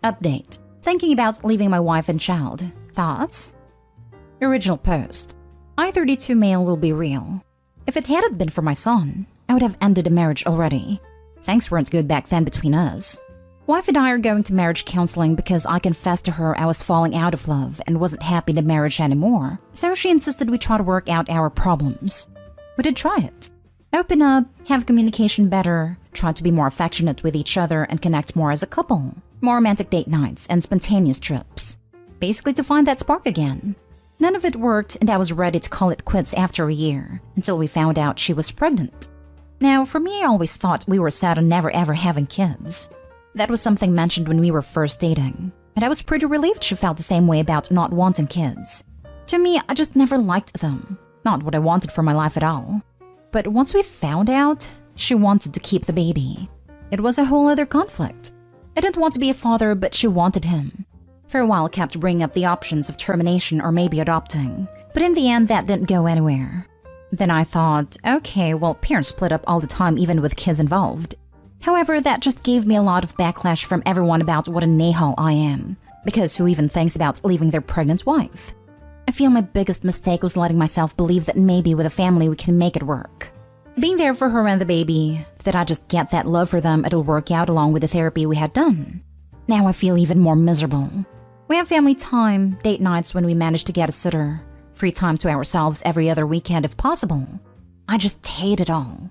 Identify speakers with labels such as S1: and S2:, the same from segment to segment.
S1: Update. Thinking about leaving my wife and child. Thoughts? Original post. I-32 male will be real. If it hadn't been for my son, I would have ended the marriage already. Things weren't good back then between us. Wife and I are going to marriage counseling because I confessed to her I was falling out of love and wasn't happy in the marriage anymore, so she insisted we try to work out our problems. We did try it. Open up, have communication better, try to be more affectionate with each other and connect more as a couple. More romantic date nights and spontaneous trips. Basically to find that spark again. None of it worked and I was ready to call it quits after a year, until we found out she was pregnant. Now, for me, I always thought we were set on never ever having kids. That was something mentioned when we were first dating, and I was pretty relieved she felt the same way about not wanting kids. To me, I just never liked them. Not what I wanted for my life at all. But once we found out, she wanted to keep the baby. It was a whole other conflict. I didn't want to be a father, but she wanted him. For a while, I kept bringing up the options of termination or maybe adopting, but in the end, that didn't go anywhere. Then I thought, okay, well, parents split up all the time even with kids involved. However, that just gave me a lot of backlash from everyone about what a nahal I am, because who even thinks about leaving their pregnant wife? I feel my biggest mistake was letting myself believe that maybe with a family we can make it work. Being there for her and the baby, that I just get that love for them, it'll work out along with the therapy we had done. Now I feel even more miserable. We have family time, date nights when we manage to get a sitter, free time to ourselves every other weekend if possible. I just hate it all.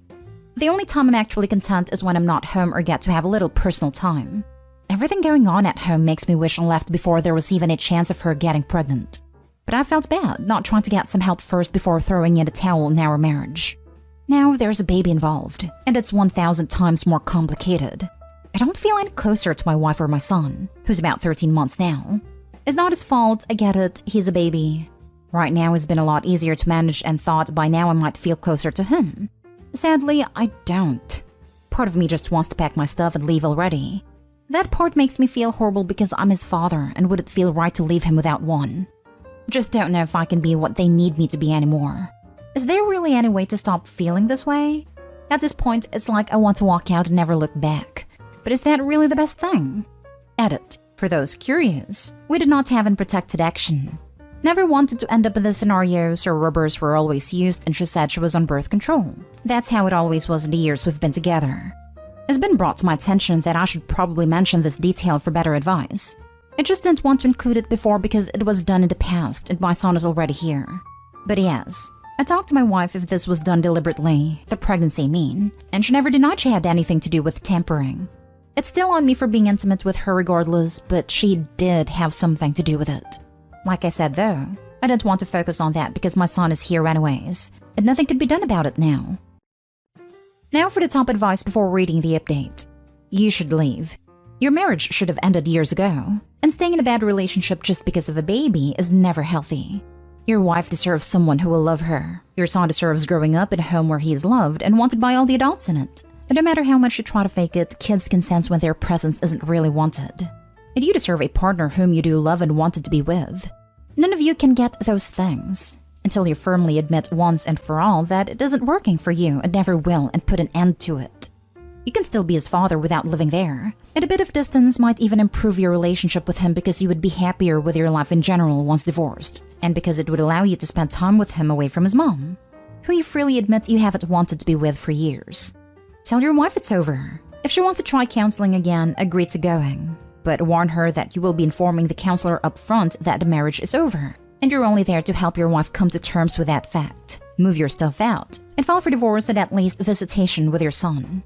S1: The only time I'm actually content is when I'm not home or get to have a little personal time. Everything going on at home makes me wish I left before there was even a chance of her getting pregnant. But I felt bad not trying to get some help first before throwing in the towel in our marriage. Now there's a baby involved, and it's 1,000 times more complicated. I don't feel any closer to my wife or my son, who's about 13 months now. It's not his fault, I get it, he's a baby. Right now it's been a lot easier to manage and thought by now I might feel closer to him. Sadly, I don't. Part of me just wants to pack my stuff and leave already. That part makes me feel horrible because I'm his father and wouldn't feel right to leave him without one. Just don't know if I can be what they need me to be anymore. Is there really any way to stop feeling this way? At this point, it's like I want to walk out and never look back. But is that really the best thing? Edit. For those curious, we did not have unprotected action. Never wanted to end up in this scenario, so rubbers were always used and she said she was on birth control. That's how it always was in the years we've been together. It's been brought to my attention that I should probably mention this detail for better advice. I just didn't want to include it before because it was done in the past and my son is already here. But yes, I talked to my wife if this was done deliberately, the pregnancy I mean, and she never denied she had anything to do with tampering. It's still on me for being intimate with her regardless, but she did have something to do with it. Like I said though, I didn't want to focus on that because my son is here anyways, and nothing could be done about it now. Now for the top advice before reading the update. You should leave. Your marriage should have ended years ago, and staying in a bad relationship just because of a baby is never healthy. Your wife deserves someone who will love her. Your son deserves growing up in a home where he is loved and wanted by all the adults in it. And no matter how much you try to fake it, kids can sense when their presence isn't really wanted. And you deserve a partner whom you do love and wanted to be with. None of you can get those things until you firmly admit once and for all that it isn't working for you and never will and put an end to it. You can still be his father without living there, and a bit of distance might even improve your relationship with him because you would be happier with your life in general once divorced, and because it would allow you to spend time with him away from his mom, who you freely admit you haven't wanted to be with for years. Tell your wife it's over. If she wants to try counseling again, agree to going. But warn her that you will be informing the counselor up front that the marriage is over, and you're only there to help your wife come to terms with that fact. Move your stuff out, and file for divorce and at least visitation with your son.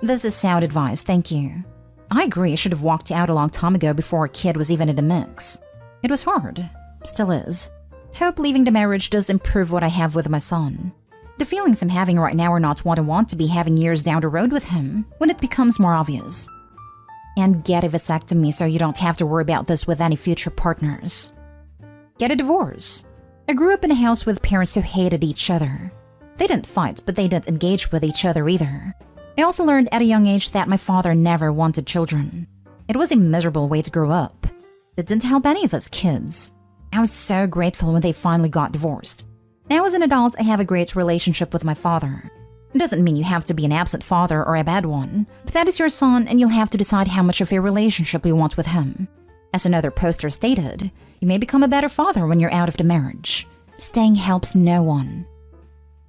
S1: This is sound advice, thank you. I agree I should have walked out a long time ago before a kid was even in the mix. It was hard. Still is. Hope leaving the marriage does improve what I have with my son. The feelings I'm having right now are not what I want to be having years down the road with him, when it becomes more obvious. And get a vasectomy so you don't have to worry about this with any future partners. Get a divorce. I grew up in a house with parents who hated each other. They didn't fight, but they didn't engage with each other either. I also learned at a young age that my father never wanted children. It was a miserable way to grow up. It didn't help any of us kids. I was so grateful when they finally got divorced. Now as an adult, I have a great relationship with my father. It doesn't mean you have to be an absent father or a bad one, but that is your son and you'll have to decide how much of a relationship you want with him. As another poster stated, you may become a better father when you're out of the marriage. Staying helps no one.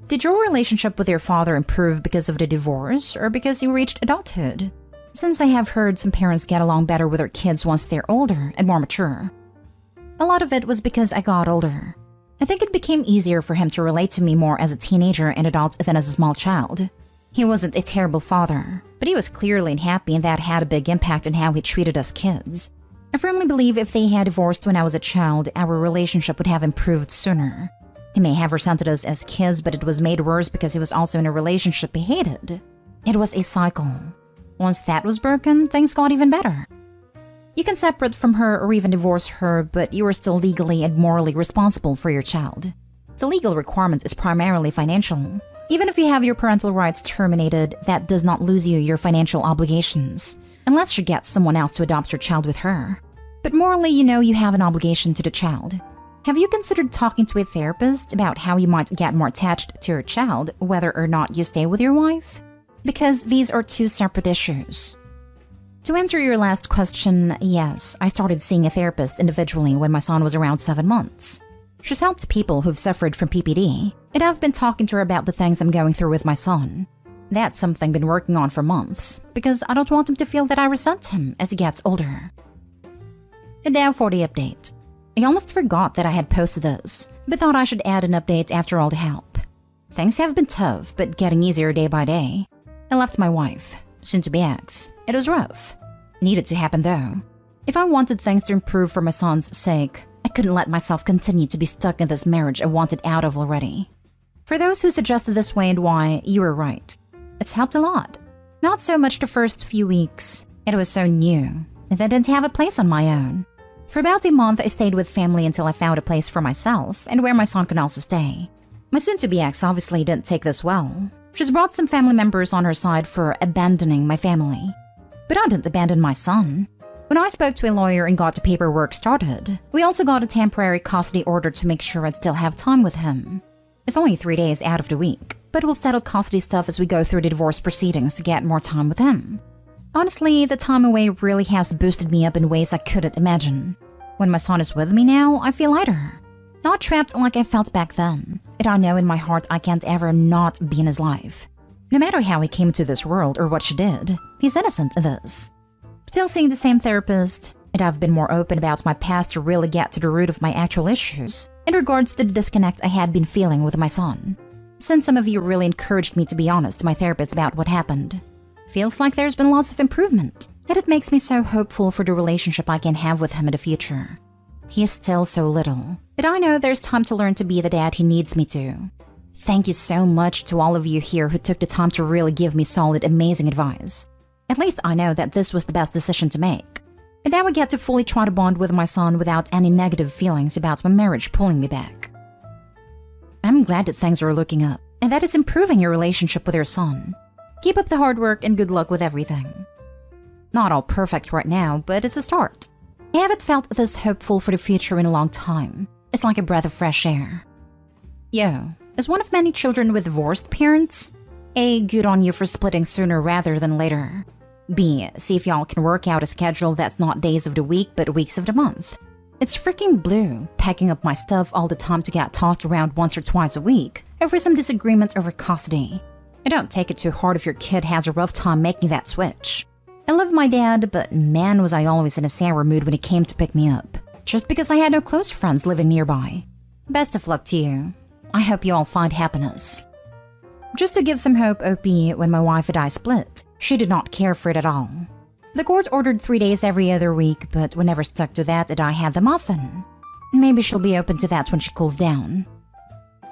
S1: Did your relationship with your father improve because of the divorce or because you reached adulthood? Since I have heard some parents get along better with their kids once they're older and more mature. A lot of it was because I got older. I think it became easier for him to relate to me more as a teenager and adult than as a small child. He wasn't a terrible father, but he was clearly unhappy and that had a big impact on how he treated us kids. I firmly believe if they had divorced when I was a child, our relationship would have improved sooner. He may have resented us as kids, but it was made worse because he was also in a relationship he hated. It was a cycle. Once that was broken, things got even better. You can separate from her or even divorce her, but you are still legally and morally responsible for your child. The legal requirement is primarily financial. Even if you have your parental rights terminated, that does not lose you your financial obligations, unless you get someone else to adopt your child with her. But morally, you know you have an obligation to the child. Have you considered talking to a therapist about how you might get more attached to your child, whether or not you stay with your wife? Because these are two separate issues. To answer your last question, yes, I started seeing a therapist individually when my son was around 7 months. She's helped people who've suffered from PPD, and I've been talking to her about the things I'm going through with my son. That's something I've been working on for months, because I don't want him to feel that I resent him as he gets older. And now for the update. I almost forgot that I had posted this, but thought I should add an update after all the help. Things have been tough, but getting easier day by day. I left my wife, soon to be ex. It was rough. Needed to happen though. If I wanted things to improve for my son's sake, I couldn't let myself continue to be stuck in this marriage I wanted out of already. For those who suggested this way and why, you were right. It's helped a lot. Not so much the first few weeks. It was so new, and I didn't have a place on my own. For about a month, I stayed with family until I found a place for myself and where my son can also stay. My soon-to-be ex obviously didn't take this well. She's brought some family members on her side for abandoning my family. But I didn't abandon my son. When I spoke to a lawyer and got the paperwork started, we also got a temporary custody order to make sure I'd still have time with him. It's only 3 days out of the week, but we'll settle custody stuff as we go through the divorce proceedings to get more time with him. Honestly, the time away really has boosted me up in ways I couldn't imagine. When my son is with me now, I feel lighter. Not trapped like I felt back then, and I know in my heart I can't ever not be in his life. No matter how he came to this world or what she did, he's innocent in this. Still seeing the same therapist, and I've been more open about my past to really get to the root of my actual issues in regards to the disconnect I had been feeling with my son. Since some of you really encouraged me to be honest to my therapist about what happened. Feels like there's been lots of improvement, and it makes me so hopeful for the relationship I can have with him in the future. He is still so little, but I know there's time to learn to be the dad he needs me to. Thank you so much to all of you here who took the time to really give me solid, amazing advice. At least I know that this was the best decision to make. And now I get to fully try to bond with my son without any negative feelings about my marriage pulling me back. I'm glad that things are looking up, and that it's improving your relationship with your son. Keep up the hard work and good luck with everything. Not all perfect right now, but it's a start. I haven't felt this hopeful for the future in a long time. It's like a breath of fresh air. Yo, as one of many children with divorced parents, A, good on you for splitting sooner rather than later. B, see if y'all can work out a schedule that's not days of the week but weeks of the month. It's freaking blue, packing up my stuff all the time to get tossed around once or twice a week over some disagreement over custody. I don't take it too hard if your kid has a rough time making that switch. I love my dad, but man was I always in a sour mood when he came to pick me up, just because I had no close friends living nearby. Best of luck to you. I hope you all find happiness. Just to give some hope, OP, when my wife and I split, she did not care for it at all. The court ordered 3 days every other week, but we never stuck to that and I had them often. Maybe she'll be open to that when she cools down.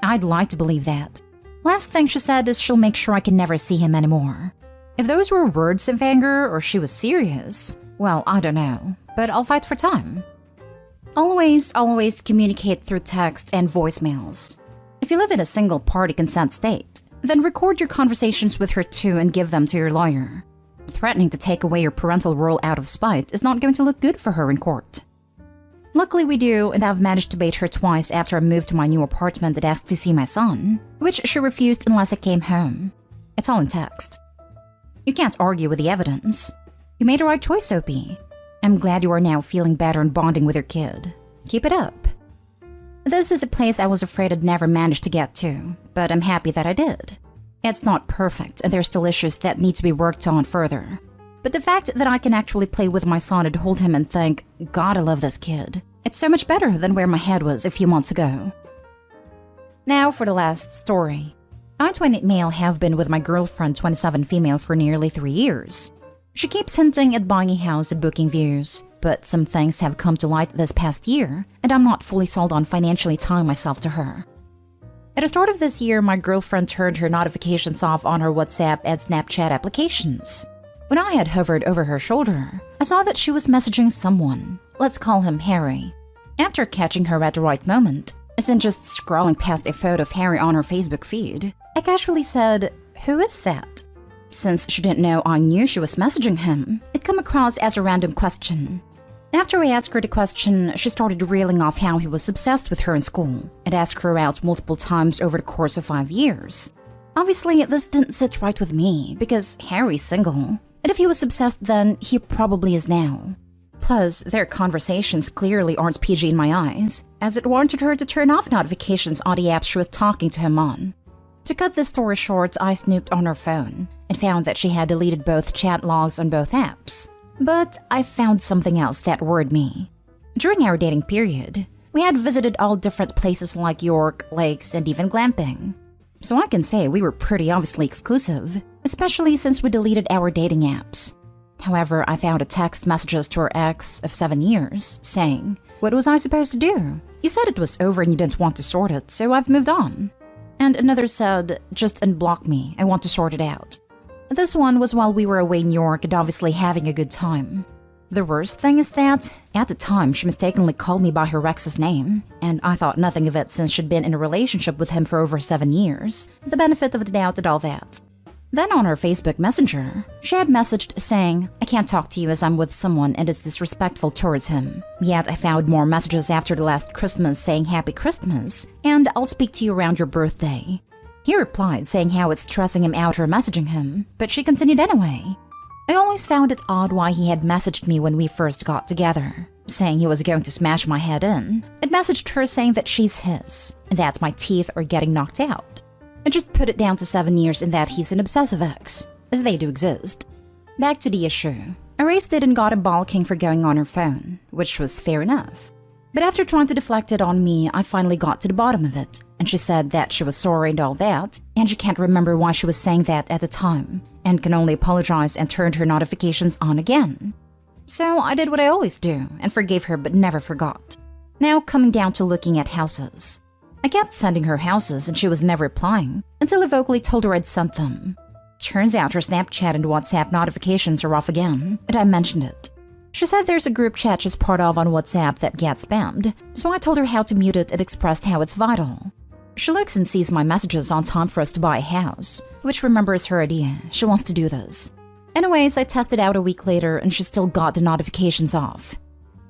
S1: I'd like to believe that. Last thing she said is she'll make sure I can never see him anymore. If those were words of anger or she was serious, well, I don't know, but I'll fight for time. Always communicate through text and voicemails. If you live in a single-party consent state, then record your conversations with her too and give them to your lawyer. Threatening to take away your parental role out of spite is not going to look good for her in court. Luckily we do, and I've managed to bait her twice after I moved to my new apartment and asked to see my son, which she refused unless I came home. It's all in text. You can't argue with the evidence. You made the right choice, Opie. I'm glad you are now feeling better and bonding with your kid. Keep it up. This is a place I was afraid I'd never manage to get to, but I'm happy that I did. It's not perfect, and there's still issues that need to be worked on further. But the fact that I can actually play with my son and hold him and think, God, I love this kid, it's so much better than where my head was a few months ago. Now for the last story. I, 28 male, have been with my girlfriend, 27 female, for nearly 3 years. She keeps hinting at buying a house at Booking Views, but some things have come to light this past year, and I'm not fully sold on financially tying myself to her. At the start of this year, my girlfriend turned her notifications off on her WhatsApp and Snapchat applications. When I had hovered over her shoulder, I saw that she was messaging someone. Let's call him Harry. After catching her at the right moment, as in just scrolling past a photo of Harry on her Facebook feed, I casually said, "Who is that?" Since she didn't know I knew she was messaging him, it came across as a random question. After I asked her the question, she started reeling off how he was obsessed with her in school and asked her out multiple times over the course of 5 years. Obviously, this didn't sit right with me because Harry's single, and if he was obsessed then, he probably is now. Plus, their conversations clearly aren't PG in my eyes, as it warranted her to turn off notifications on the apps she was talking to him on. To cut this story short, I snooped on her phone and found that she had deleted both chat logs on both apps. But I found something else that worried me. During our dating period, we had visited all different places like York, lakes, and even glamping. So I can say we were pretty obviously exclusive, especially since we deleted our dating apps. However, I found a text messages to her ex of 7 years saying, "What was I supposed to do? You said it was over and you didn't want to sort it, so I've moved on." And another said, "Just unblock me, I want to sort it out." This one was while we were away in New York and obviously having a good time. The worst thing is that, at the time, she mistakenly called me by her ex's name, and I thought nothing of it since she'd been in a relationship with him for over 7 years, the benefit of the doubt and all that. Then on her Facebook Messenger, she had messaged saying, "I can't talk to you as I'm with someone and it's disrespectful towards him." Yet I found more messages after the last Christmas saying Happy Christmas, and I'll speak to you around your birthday. He replied saying how it's stressing him out her messaging him, but she continued anyway. I always found it odd why he had messaged me when we first got together, saying he was going to smash my head in, and messaged her saying that she's his, and that my teeth are getting knocked out. I just put it down to 7 years and that he's an obsessive ex, as they do exist. Back to the issue. I raised it and got a balking for going on her phone, which was fair enough. But after trying to deflect it on me, I finally got to the bottom of it, and she said that she was sorry and all that, and she can't remember why she was saying that at the time, and can only apologize and turned her notifications on again. So I did what I always do, and forgave her but never forgot. Now coming down to looking at houses. I kept sending her houses and she was never replying, until I vocally told her I'd sent them. Turns out her Snapchat and WhatsApp notifications are off again, and I mentioned it. She said there's a group chat she's part of on WhatsApp that gets spammed, so I told her how to mute it and expressed how it's vital. She looks and sees my messages on time for us to buy a house, which remembers her idea. She wants to do this. Anyways, I tested out a week later and she still got the notifications off.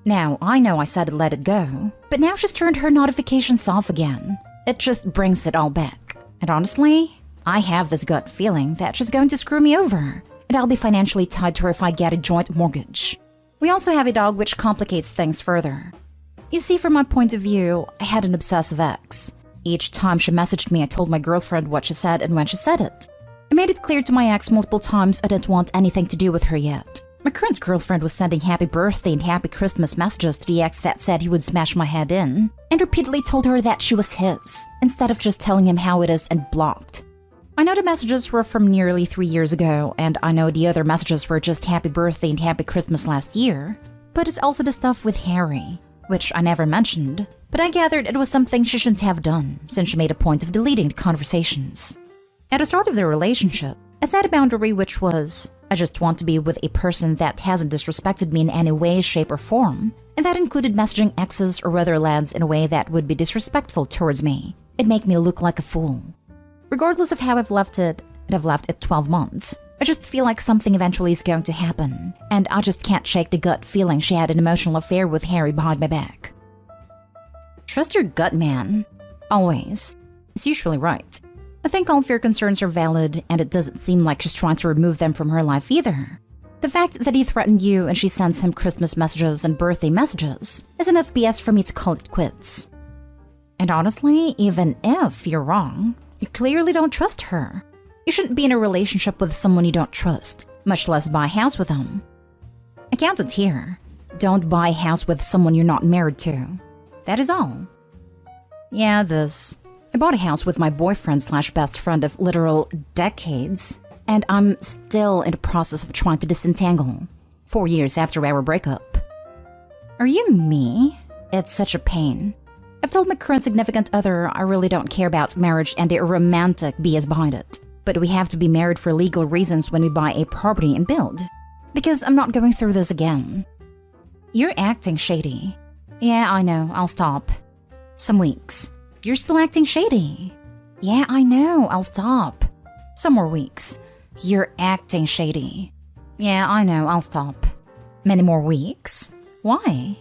S1: Now, I know I said let it go, but now she's turned her notifications off again. It just brings it all back. And honestly, I have this gut feeling that she's going to screw me over, and I'll be financially tied to her if I get a joint mortgage. We also have a dog, which complicates things further. You see, from my point of view, I had an obsessive ex. Each time she messaged me, I told my girlfriend what she said and when she said it. I made it clear to my ex multiple times I didn't want anything to do with her yet. My current girlfriend was sending happy birthday and happy Christmas messages to the ex that said he would smash my head in, and repeatedly told her that she was his, instead of just telling him how it is and blocked. I know the messages were from nearly 3 years ago, and I know the other messages were just happy birthday and happy Christmas last year, but it's also the stuff with Harry, which I never mentioned, but I gathered it was something she shouldn't have done, since she made a point of deleting the conversations. At the start of their relationship, I set a boundary which was, I just want to be with a person that hasn't disrespected me in any way, shape, or form, and that included messaging exes or other lads in a way that would be disrespectful towards me. It'd make me look like a fool. Regardless of how I've left it, and I've left it 12 months, I just feel like something eventually is going to happen, and I just can't shake the gut feeling she had an emotional affair with Harry behind my back. Trust your gut, man. Always. It's usually right. I think all of your concerns are valid, and it doesn't seem like she's trying to remove them from her life either. The fact that he threatened you and she sends him Christmas messages and birthday messages is enough BS for me to call it quits. And honestly, even if you're wrong, you clearly don't trust her. You shouldn't be in a relationship with someone you don't trust, much less buy a house with them. I counted here. Don't buy a house with someone you're not married to. That is all. Yeah, this. I bought a house with my boyfriend/best friend of literal decades, and I'm still in the process of trying to disentangle, 4 years after our breakup. Are you me? It's such a pain. I've told my current significant other I really don't care about marriage and the romantic BS behind it, but we have to be married for legal reasons when we buy a property and build. Because I'm not going through this again. You're acting shady. Yeah, I know, I'll stop. Some weeks. You're still acting shady. Yeah, I know, I'll stop. Some more weeks. You're acting shady. Yeah, I know, I'll stop. Many more weeks? Why?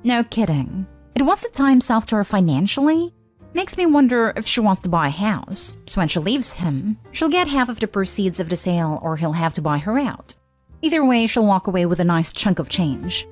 S1: No kidding. It wants to tie himself to her financially? Makes me wonder if she wants to buy a house, so when she leaves him, she'll get half of the proceeds of the sale or he'll have to buy her out. Either way, she'll walk away with a nice chunk of change.